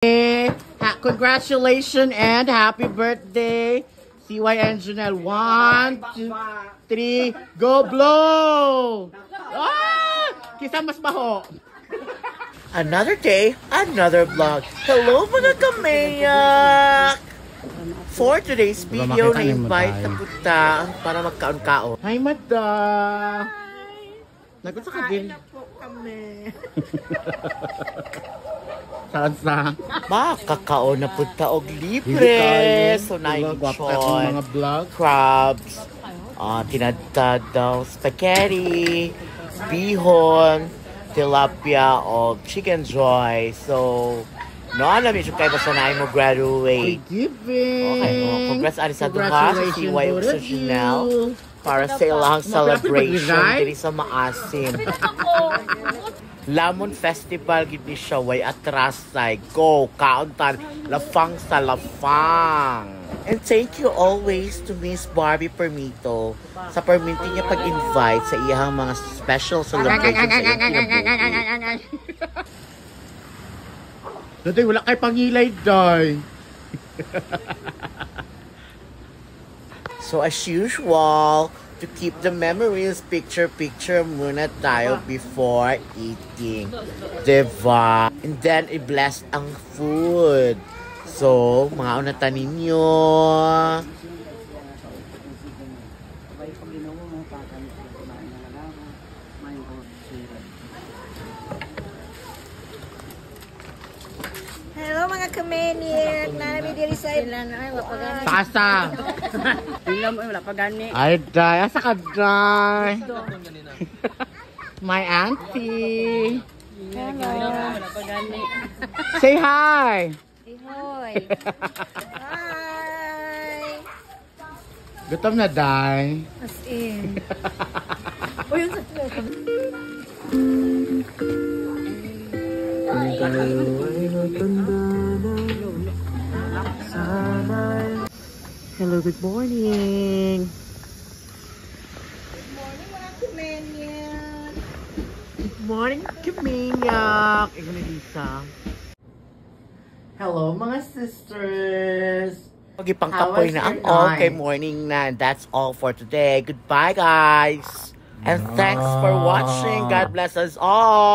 Congratulations and happy birthday, CY and Janelle. 1, 2, 3, go blow! Ah! Kisa mas baho. Another day, another vlog. Hello mga kamayak! For today's video, na-invite na punta para magkaon-kaon. Hi, Mada! Nagot sa kabin. Kain na po kami. Saan sa? Makakaon na punta og libre. So, na-enjoy. Crabs. Tinadtad daw spaghetti. Bihon. Tilapia o chicken joy. So, no, alam niyo kayo basta na mo graduate. Okay, congrats ali sa duha sa CY ug sa Janelle para sa ilang celebration diri sa maasim. Lamon Festival gid ni siya way atrasay. Go kauntan lafang sa lafang. And thank you always to Miss Barbie Permito sa permiti niya pag-invite sa iyang mga special celebration sa iyang kinabuhi. Dati wala kay pangilay, Day. So as usual, to keep the memories, picture muna tayo before eating. Diba? And then, i-bless ang food. So, mga unatan ninyo. Hello mga kamenik, nanami diri sa ilan ay wala pa gani. Tasa. Ilam ay wala pa gani. Ay, Day. Asa ka, Day? My auntie. Hello. Wala pa gani. Say hi. Ihoy. Hi. Gutom na, Day. As in. Uy, yun sa Hello, good morning. Good morning, Kaminyak. Ikaw ni Lisa. Hello, mga sisters. Pagipangkapoy na ang okay morning na. That's all for today. Goodbye, guys. And thanks for watching. God bless us all.